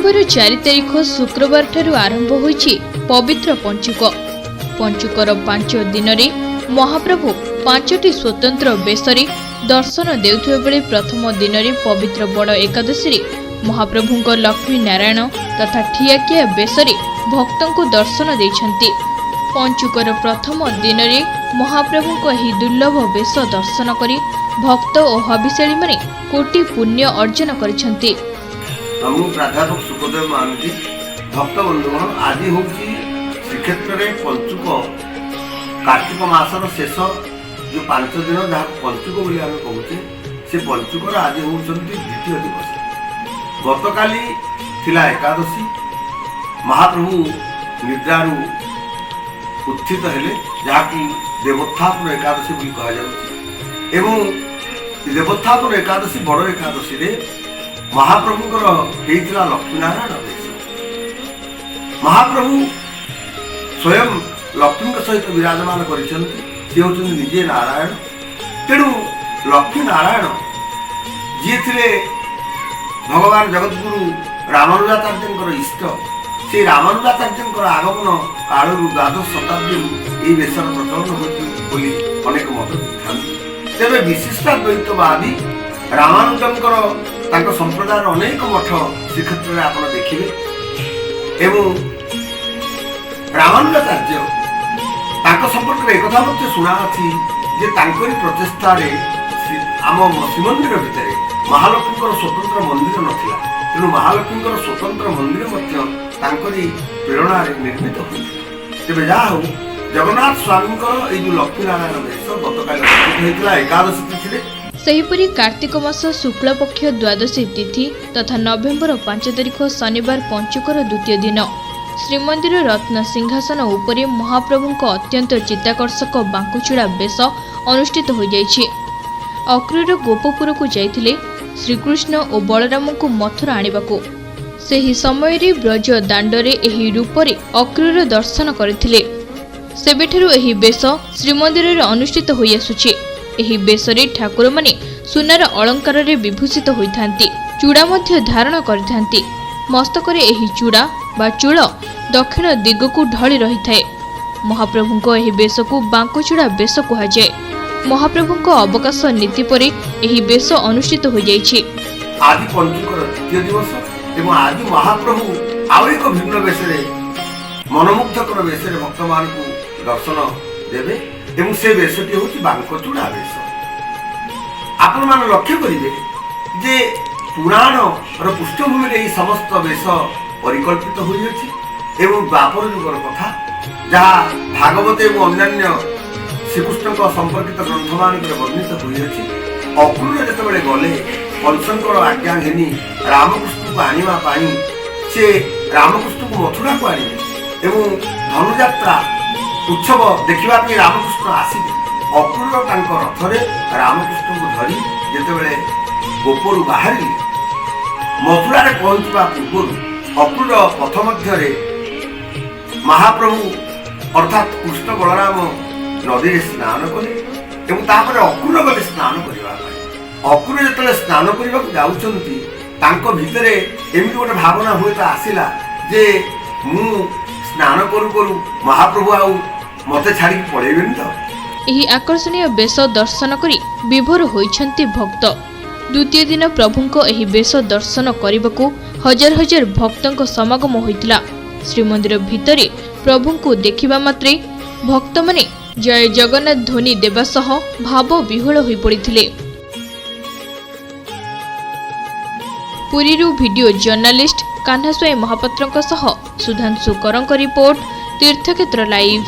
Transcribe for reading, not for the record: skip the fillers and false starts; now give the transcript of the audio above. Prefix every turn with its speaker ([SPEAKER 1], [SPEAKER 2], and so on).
[SPEAKER 1] नवेम्बर 4 तारिख शुक्रवार ठारू आरंभ होईछि पवित्र पंचुक। पंचुकर 5 दिन में महाप्रभु 5टी स्वतंत्र बेसरे दर्शन देउथिबा बेले प्रथम दिन में पवित्र बड़ एकादशी महाप्रभुଙ୍କ लक्ष्मी नारायण तथा ठियाकिया बेसरे भक्तों को दर्शन देइछन्ति। पंचुकर प्रथम दिन में महाप्रभुଙ୍କ एही दुर्लभ बेश दर्शन करी भक्त और हविषाणी माने कोटि पुण्य अर्जन करिछन्ति।
[SPEAKER 2] हम प्राध्यापक सुखदेव महांती भक्त बंधुगण आज हूँ श्रीक्षेत्र में पंचुक कार्तिक मासर शेष जो 5 दिन जहाँ पंचुक बोली आम कहूचे से पंचुकर आज हूँ द्वितीय दिवस। गतकाली थिला एकादशी महाप्रभु निद्रारू उत्थित हेले जहाँकि देवोत्थापन एकादशी बोली कहा जाउछि एवं देवोत्थापन एकादशी बड़ एकादशी रे महाप्रभुଙ୍କର ହେଇଥିଲା ଲକ୍ଷ୍ମୀନାରାୟଣ ବେଶ। महाप्रभु स्वयं लक्ष्मी सहित विराजमान କରିଛନ୍ତି। ସେ ହେଉଛନ୍ତି ନିଜେ ନାରାୟଣ। ତେଣୁ ଲକ୍ଷ୍ମୀ ନାରାୟଣ ଯିଏ ଥିଲେ ଭଗବାନ ଜଗତଗୁରୁ ରାମାନୁଜାଚାର୍ଯ୍ୟଙ୍କର ଇଷ୍ଟ, ସେ ରାମାନୁଜାଚାର୍ଯ୍ୟଙ୍କର ଆଗମନ କାଳରୁ ଦ୍ୱାଦଶ ଶତାବ୍ଦୀରୁ ଏହି ବେଶର ପ୍ରଚଳନ ହୋଇଛି ବୋଲି ଅନେକ ମତ ଦେଇଥାନ୍ତି। ତେବେ ବିଶିଷ୍ଟାଦ୍ୱୈତବାଦୀ ରାମାନୁଜଙ୍କର ତାଙ୍କ ସମ୍ପ୍ରଦାୟର ଅନେକ ମଠ ଶ୍ରୀକ୍ଷେତ୍ରରେ ଆପଣ ଦେଖିବେ ଏବଂ ରାମାନୁଜାଚାର୍ଯ୍ୟ ତାଙ୍କ ସମ୍ପର୍କରେ ଏକଥା ମଧ୍ୟ ଶୁଣାଅଛି ଯେ ତାଙ୍କରି ପ୍ରଚେଷ୍ଟାରେ ଆମ ଶ୍ରୀମନ୍ଦିର ଭିତରେ ମହାଲକ୍ଷ୍ମୀଙ୍କର ସ୍ୱତନ୍ତ୍ର ମନ୍ଦିର ନଥିଲା। ତେଣୁ ମହାଲକ୍ଷ୍ମୀଙ୍କର ସ୍ୱତନ୍ତ୍ର ମନ୍ଦିର ମଧ୍ୟ ତାଙ୍କରି ପ୍ରେରଣାରେ ନିର୍ମିତ ହୋଇଥିଲା। ତେବେ ଯାହା ହେଉ ଜଗନ୍ନାଥ ସ୍ୱାମୀଙ୍କର ଏଇ ଯେଉଁ ଲକ୍ଷ୍ମୀନାରାୟଣ ବେଶ ଗତକାଲି ହୋଇଥିଲା ଏକାଦଶୀ ତିଥିରେ।
[SPEAKER 1] सेहिपरि कार्तिक मास शुक्ल पक्ष द्वादशी तिथि तथा नवेम्बर 5 तारिख शनिवार पंचुकर द्वितीय दिन श्रीमंदिर रत्न सिंहासन उपरे महाप्रभुଙ୍କ अत्यंत चित्ताकर्षक बांकुचूड़ा बेश अनुष्ठित हो जाइछि। अक्रूर गोपपुर को जाइथिले श्रीकृष्ण और बलराम को मथुरा आनिबाकू। सेही समय रे ब्रज दांडरे एही रूपरे अक्रूर दर्शन करथिले। सेबेठारु एही बेश श्रीमंदिर रे अनुष्ठित होई आसुछि। एही बेसरे ठाकुर माने सुनार अलंकार रे विभूषित होइथांती। चूड़ा मध्य धारण करिथांती। मस्तकरे एही चूड़ा बा चूड़ दक्षिण दिगकू ढली रहिथाए। महाप्रभुଙ୍କ एही बेशकू बांकुचूड़ा बेश कुहाଯାଏ। महाप्रभुଙ୍କ अवकाश नीति परे एही बेश अनुष्ठित हो जाइछि।
[SPEAKER 2] आज पंचुकर द्वितीय दिवस एवं आज महाप्रभु आउ एक भिन्न बेशरे मनमुग्धकर बेशरे भक्तमान को दर्शन देवे एवं से बेशटी होची बांकचूड़ा बेश। आपण मान लक्ष्य करिवे जे पुराण और पृष्ठभूमि रे समस्त बेश परिकल्पित होई अछि एवं द्वापर युगर कथा जहाँ भागवत एवं अन्यान्य श्रीकृष्ण संपर्कित ग्रंथ मान वर्णित होई अछि। अक्रूर जेतेबेले गले कंसंकर आज्ञा घेनी रामकृष्ण को आनिबा पाई से रामकृष्ण को मथुरा को आनिबे एवं धनुयात्रा उत्सव देखा रामकृष्ण आसिले। अक्रूर तांको रथरे रामकृष्ण को धरी जेतेबेले गोपरू बाहरी मथुरा रे पहुंचवा पूर्व अक्रूर पथ मध्यरे महाप्रभु अर्थात कृष्ण बलराम नदी रे स्नान कले एवं तापर अक्रूर गले स्नान करबा पाई। अक्रूर जेतेबेले स्नान करबा को जाउछंती तांको भितरे एमिति गोटे भावना होता आसिला जे मु स्नान करू करू महाप्रभु आउ मते छाड़ी पड़ेबेन तो।
[SPEAKER 1] एही आकर्षणीय बेश दर्शन करी विभोर होइछन्ति भक्त। द्वितीय दिन प्रभुଙ୍କ एही बेश दर्शन करिबाकू हजार हजार भक्तଙ୍କ समागम होइतिला। श्रीमंदिर भितरे प्रभुଙ୍କୁ देखिबा मात्रे भक्त माने जय जगन्नाथ ध्वनि देबा सह भाव विह्वल होई पड़िथिले। पुरीरू वीडियो जर्नलिस्ट कान्हास्वाई महापात्रଙ୍କ सह सुधांशु करଙ୍କ रिपोर्ट तीर्थक्षेत्र लाइव।